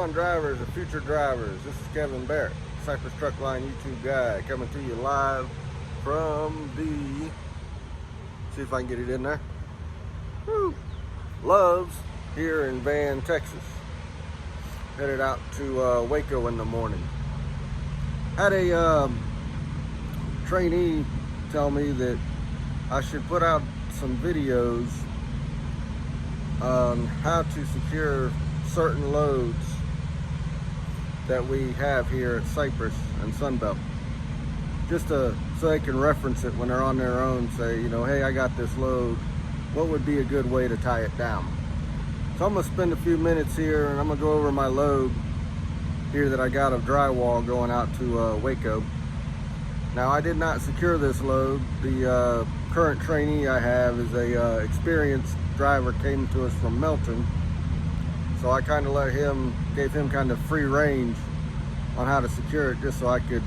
on, drivers or future drivers? This is Kevin Barrett, Cypress Truck Line YouTube guy, coming to you live from the, see if I can get it in there, Loves here in Van, Texas. Headed out to Waco in the morning. Had a trainee tell me that I should put out some videos on how to secure certain loads that we have here at Cypress and Sunbelt, just so they can reference it when they're on their own. Say, you know, hey, I got this load, what would be a good way to tie it down? So I'm gonna spend a few minutes here and I'm gonna go over my load here that I got of drywall going out to Waco. Now, I did not secure this load. The current trainee I have is a experienced driver, came to us from Melton. So I kind of gave him kind of free range on how to secure it, just so I could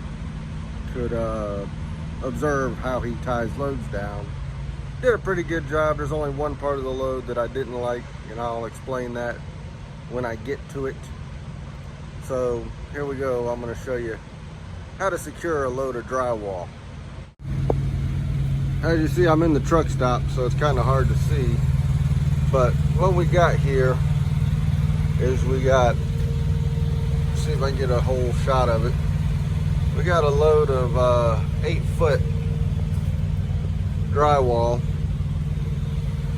observe how he ties loads down. Did a pretty good job. There's only one part of the load that I didn't like, and I'll explain that when I get to it. So here we go. I'm going to show you how to secure a load of drywall. As you see, I'm in the truck stop, so it's kind of hard to see. But what we got here is we got, see if I can get a whole shot of it. We got a load of 8-foot drywall.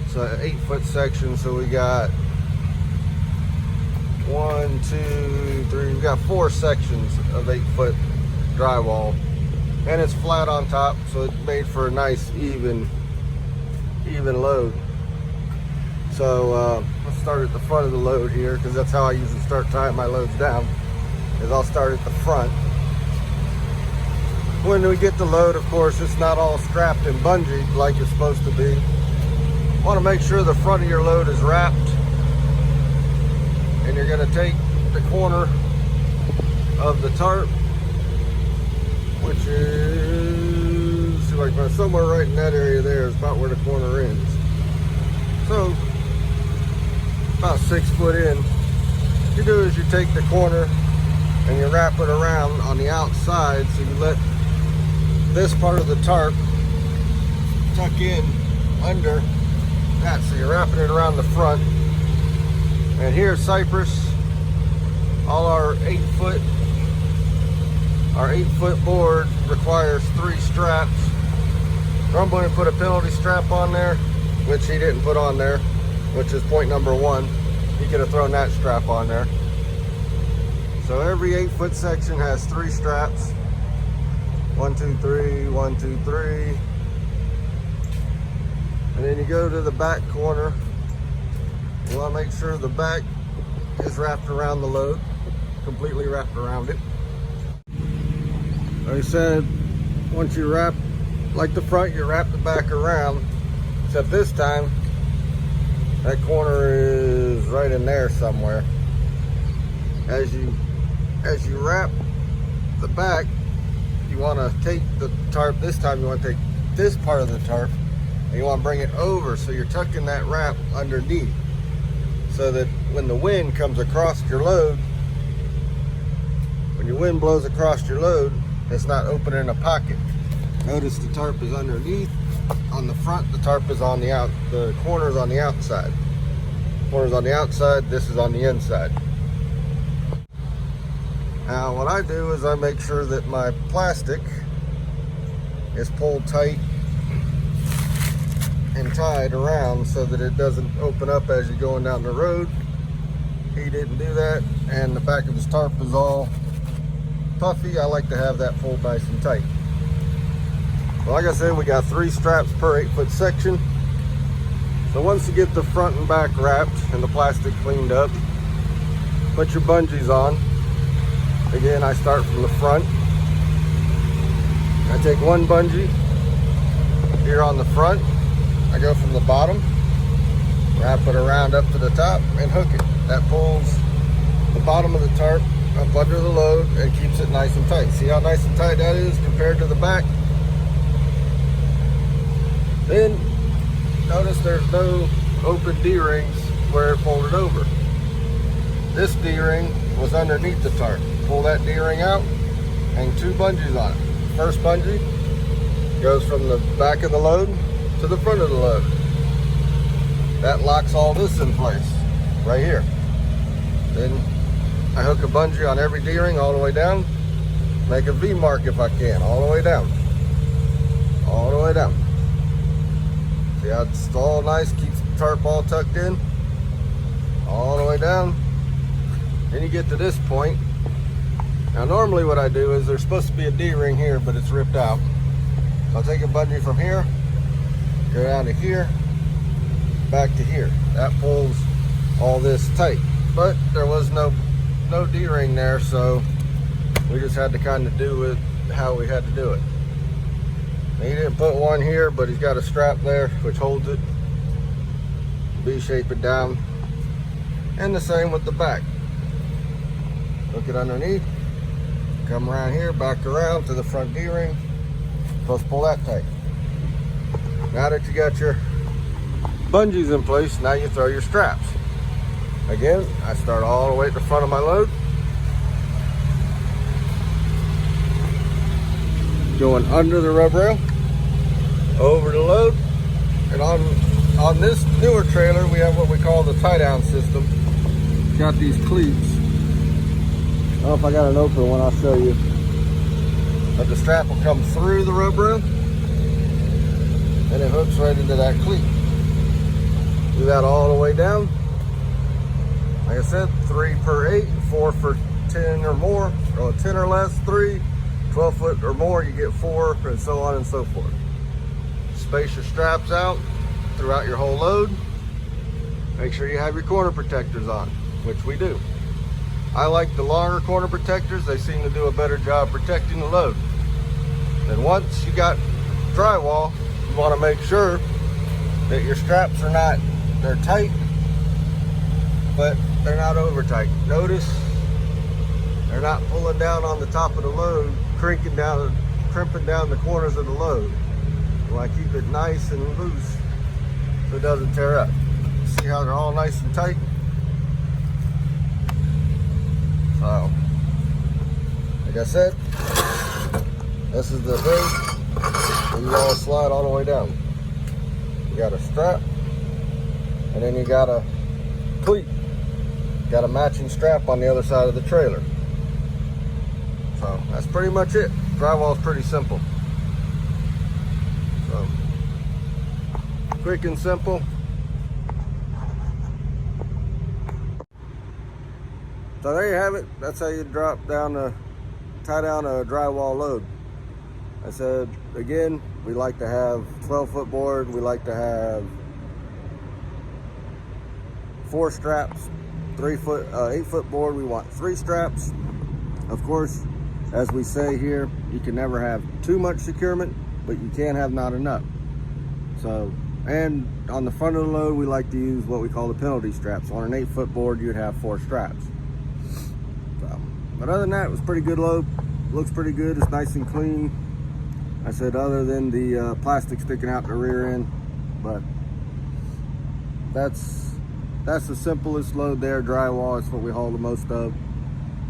It's an 8-foot section, so we got 1, 2, 3, we got 4 sections of 8-foot drywall, and it's flat on top, so it's made for a nice even load. So let's start at the front of the load here, because that's how I usually start tying my loads down, is I'll start at the front. When we get the load, of course, it's not all strapped and bungeed like it's supposed to be. Want to make sure the front of your load is wrapped, and you're going to take the corner of the tarp, which is, see if I can find somewhere right in that area there is about where the corner ends. So about 6 foot in, what you do is you take the corner and you wrap it around on the outside, so you let this part of the tarp tuck in under that. So you're wrapping it around the front. And here at Cypress, all our 8-foot board requires 3 straps. So I'm going to put a penalty strap on there, which he didn't put on there, which is point number 1. He could have thrown that strap on there. So every 8-foot section has 3 straps. 1, 2, 3, 1, 2, 3. And then you go to the back corner. You want to make sure the back is wrapped around the load, completely wrapped around it. Like I said, once you wrap, like the front, you wrap the back around, except this time, that corner is right in there somewhere. As you wrap the back, you want to take the tarp, this time you want to take this part of the tarp, and you want to bring it over, so you're tucking that wrap underneath, so that when the wind comes across your load, when your wind blows across your load, it's not opening a pocket. Notice the tarp is underneath. On the front, the tarp is on the corner's on the outside. Corner's on the outside, this is on the inside. Now what I do is I make sure that my plastic is pulled tight and tied around so that it doesn't open up as you're going down the road. He didn't do that, and the back of his tarp is all puffy. I like to have that pulled nice and tight. Well, like I said, we got 3 straps per 8-foot section. So once you get the front and back wrapped and the plastic cleaned up, put your bungees on. Again, I start from the front. I take one bungee here on the front. I go from the bottom, wrap it around up to the top, and hook it. That pulls the bottom of the tarp up under the load and keeps it nice and tight. See how nice and tight that is compared to the back? Then notice there's no open D-rings where it folded over. This D-ring was underneath the tarp. Pull that D-ring out, hang 2 bungees on it. First bungee goes from the back of the load to the front of the load. That locks all this in place right here. Then I hook a bungee on every D-ring all the way down. Make a V mark if I can, all the way down. All the way down. See how it's all nice, keeps the tarp all tucked in. All the way down. Then you get to this point. Now normally what I do is there's supposed to be a D-ring here, but it's ripped out. So I'll take a bungee from here, go down to here, back to here. That pulls all this tight. But there was no D-ring there, so we just had to kind of do it how we had to do it. He didn't put one here, but he's got a strap there which holds it. V-shape it down. And the same with the back. Hook it underneath, come around here, back around to the front D-ring. Supposed to pull that tight. Now that you got your bungees in place, now you throw your straps. Again, I start all the way at the front of my load. Going under the rub rail, over the load. And on this newer trailer, we have what we call the tie-down system. Got these cleats. I don't know if I got an open one, I'll show you. But the strap will come through the rub rail, and it hooks right into that cleat. Do that all the way down. Like I said, 3 per 8, 4 for 10 or more, or 10 or less, 3, 12 foot or more, you get 4, and so on and so forth. Space your straps out throughout your whole load. Make sure you have your corner protectors on, which we do. I like the longer corner protectors. They seem to do a better job protecting the load. And once you got drywall, you want to make sure that your straps are not, they're tight, but they're not over tight. Notice they're not pulling down on the top of the load, crimping down the corners of the load. You want to keep it nice and loose so it doesn't tear up. See how they're all nice and tight? So, like I said, this is the thing, and you all slide all the way down. You got a strap, and then you got a cleat. Got a matching strap on the other side of the trailer. So, that's pretty much it. Drywall is pretty simple. So, quick and simple. So there you have it. That's how you tie down a drywall load. I said, again, we like to have 12-foot board. We like to have 4 straps. 8-foot board, we want 3 straps. Of course, as we say here, you can never have too much securement, but you can have not enough. So, and on the front of the load, we like to use what we call the penalty straps. On an 8-foot board, you'd have 4 straps. But other than that, it was a pretty good load. Looks pretty good. It's nice and clean. I said other than the plastic sticking out the rear end, but that's the simplest load there. Drywall is what we haul the most of.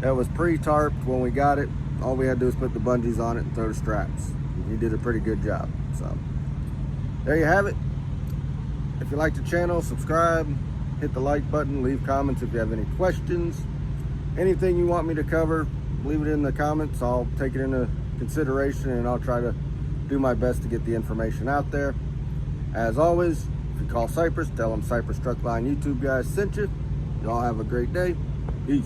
That was pre-tarped when we got it. All we had to do was put the bungees on it and throw the straps. He did a pretty good job. So there you have it. If you like the channel, subscribe, hit the like button, leave comments if you have any questions. Anything you want me to cover, leave it in the comments. I'll take it into consideration and I'll try to do my best to get the information out there. As always, if you call Cypress, tell them Cypress Truck Line YouTube guys sent you. Y'all have a great day. Peace.